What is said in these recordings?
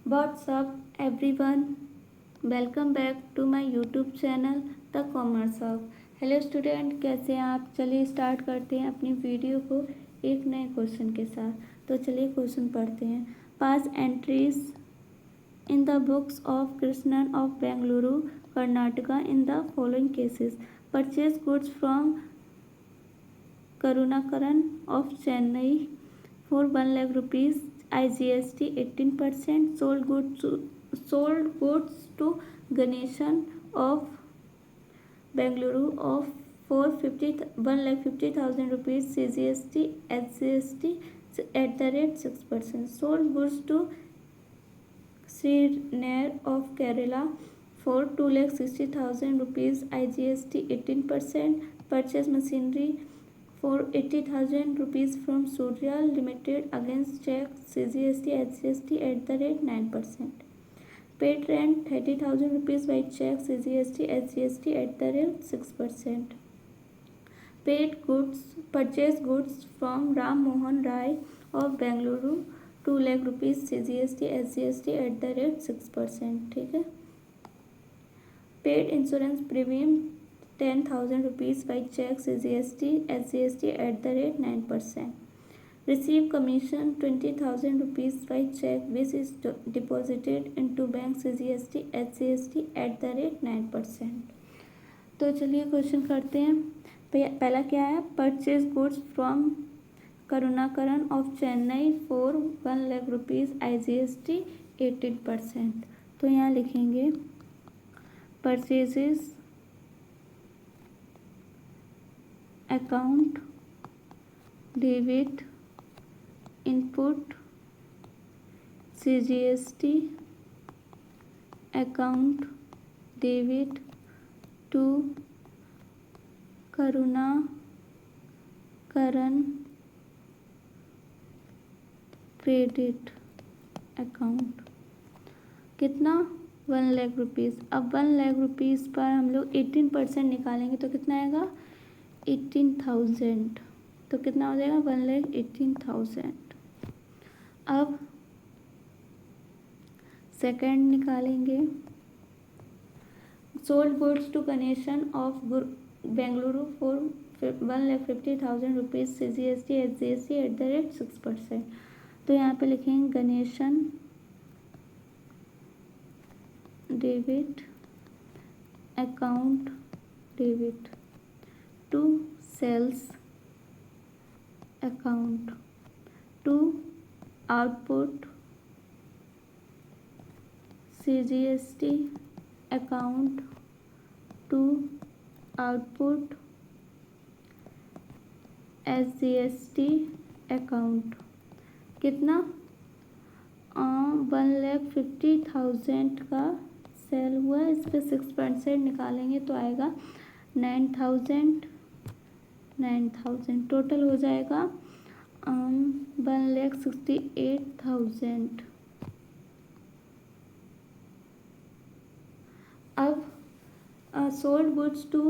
What's up everyone? Welcome back to my YouTube channel the commerce hub. Hello student, कैसे हैं आप? चलिए start करते हैं अपनी वीडियो को एक नए क्वेश्चन के साथ। तो चलिए क्वेश्चन पढ़ते हैं। Pass entries in the books of Krishnan of Bengaluru Karnataka in the following cases. Purchase goods from Karunakaran of Chennai for 1 lakh rupees IGST 18%. Sold goods to Ganeshan of Bengaluru of for 1,50,000 rupees CGST SGST at the rate 6%. Sold goods to Sri Nair of Kerala for 2,60,000 rupees IGST 18%. Purchase machinery for 80,000 rupees from Surya Limited against check CGST HGST at the rate 9%. Paid rent 30,000 rupees by check CGST HGST at the rate 6%. Paid goods purchase goods from Ram Mohan Rai of Bengaluru 2 lakh rupees CGST HGST at the rate 6%. ठीक है। Paid insurance premium 10,000 rupees by check CGST SGST at the rate 9%. Receive commission 20,000 rupees by check which is deposited into bank CGST SGST at the rate 9%. तो चलिए question करते हैं। पहला क्या है? Purchase goods from Karunakaran of Chennai for 1 lakh rupees IGST 18%। तो यहाँ लिखेंगे purchases account debit input CGST account debit to Karuna Karan credit account. कितना? 1 लाख रुपीज़। अब 1 लाख रुपीज़ पर हम लोग 18% निकालेंगे तो कितना आएगा? 18,000। तो कितना हो जाएगा? 1,18,000। अब सेकंड निकालेंगे। Sold goods to Ganeshan of Bengaluru for 1,50,000 rupees CGST HGST at the rate 6%। तो यहाँ पे लिखेंगे Ganeshan debit account debit to sales account to output CGST account to output SGST account. कितना? 1,50,000 का सेल हुआ, इस पर 6% निकालेंगे तो आएगा 9,000। टोटल हो जाएगा 1,68,000। अब sold goods to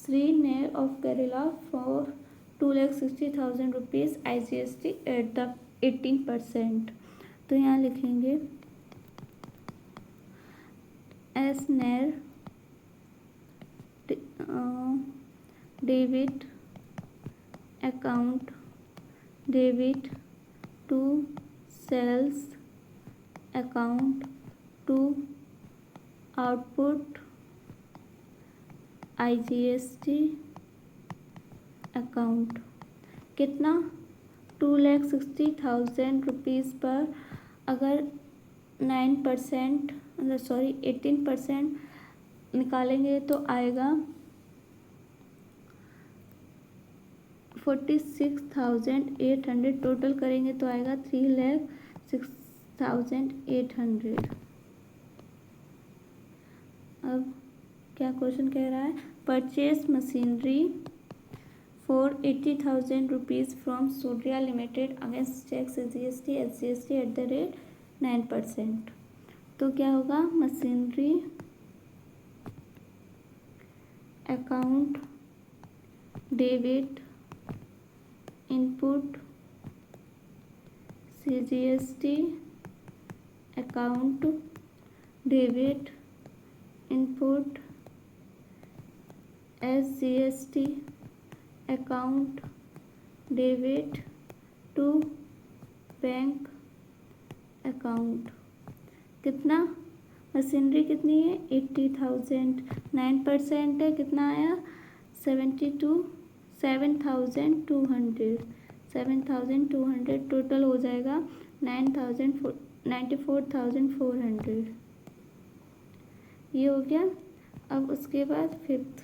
Shri Nair of Kerala for 2,60,000 rupees IGST at the 18%। तो यहाँ लिखेंगे S Nair debit account debit to sales account to output IGST account. कितना? 2,60,000 रुपीज़ पर अगर 18% निकालेंगे तो आएगा 46,800। टोटल करेंगे तो आएगा 3,06,800। अब क्या क्वेश्चन कह रहा है? Purchase machinery for 80,000 rupees from Surya limited against cheque CGST SGST at the rate 9%। तो क्या होगा? Machinery account debit input CGST account debit input SGST account debit to bank account. कितना? मशीनरी कितनी है? 80,000। 9% है, कितना आया? 7,200। टोटल हो जाएगा 94,400। ये हो गया। अब उसके बाद fifth,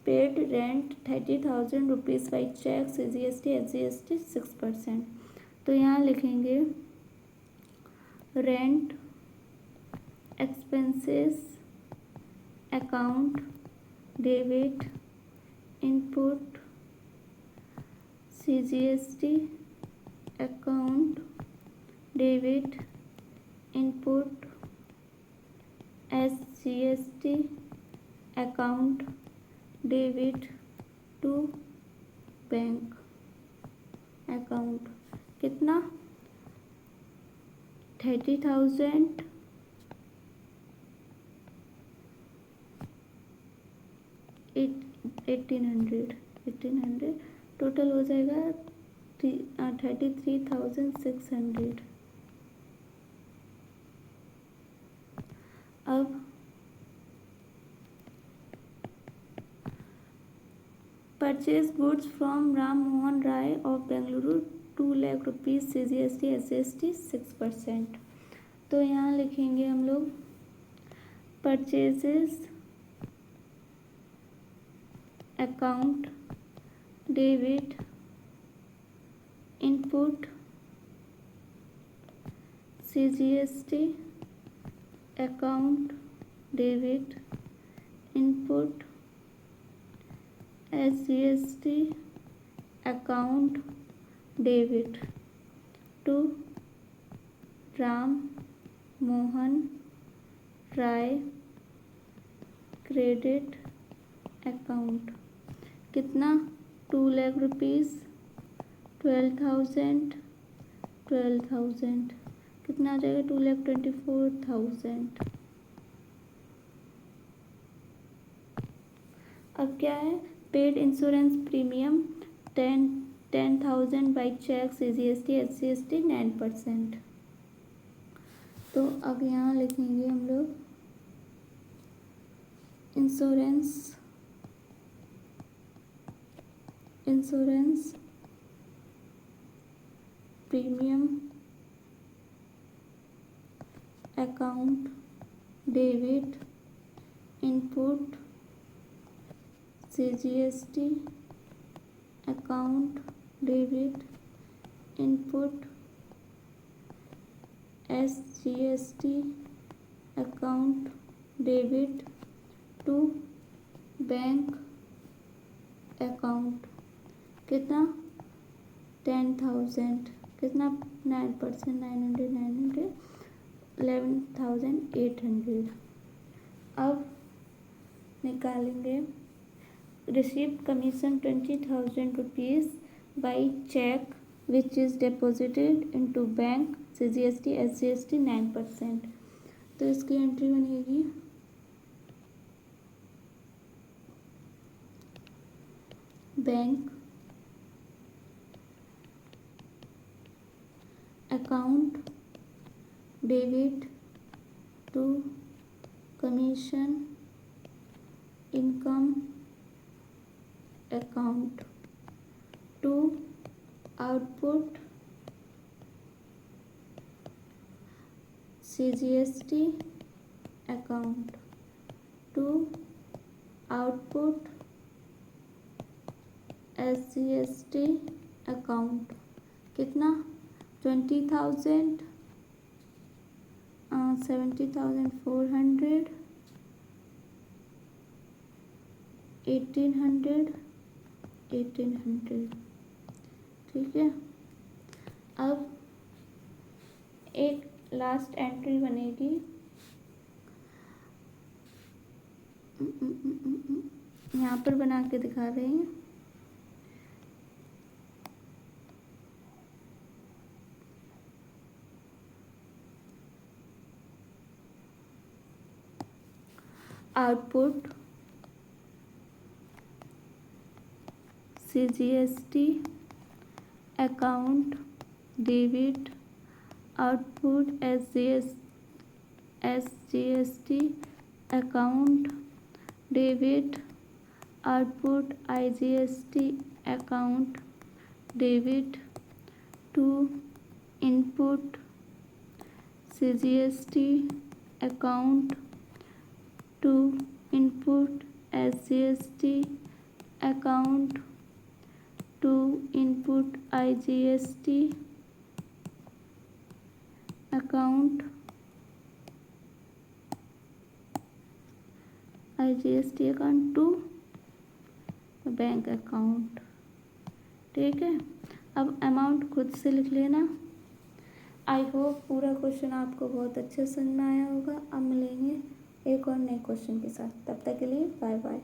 paid rent 30,000 rupees by cheque CGST SGST 6%। तो यहाँ लिखेंगे rent expenses account debit input CGST account debit input SGST account debit to bank account. कितना? 30,000 1800 टोटल हो जाएगा 33,600। अब purchase goods from Ram Mohan Rai of Bengaluru 2 lakh rupees CGST SGST 6%। तो यहाँ लिखेंगे हम लोग purchases account debit input CGST account debit input SGST account debit to Ram Mohan Rai credit account. कितना? 2 लाख रुपीज़ 12,000 कितना आ जाएगा? 2,24,000। अब क्या है? Paid insurance premium 10,000 by cheque CGST SGST 9%। तो अब यहाँ लिखेंगे हम लोग insurance premium account debit input CGST account debit input SGST account debit to bank account. कितना? 10,000। कितना? 9%। 900 11,800। अब निकालेंगे received commission 20,000 rupees by check which is deposited into bank CGST SGST 9%। तो इसकी एंट्री बनेगी bank account debit to commission income account to output CGST account to output SGST account. कितना? 20,000 70,400 1800। ठीक है। अब एक लास्ट एंट्री बनेगी यहाँ पर बना के दिखा रहे हैं। Output CGST account debit output SGST account debit output IGST account debit to input CGST account to input SGST account to input IGST account to bank account. ठीक है, अब अमाउंट खुद से लिख लेना। आई होप पूरा क्वेश्चन आपको बहुत अच्छे समझ में आया होगा। अब मिलेंगे एक और नए क्वेश्चन के साथ, तब तक के लिए बाय बाय।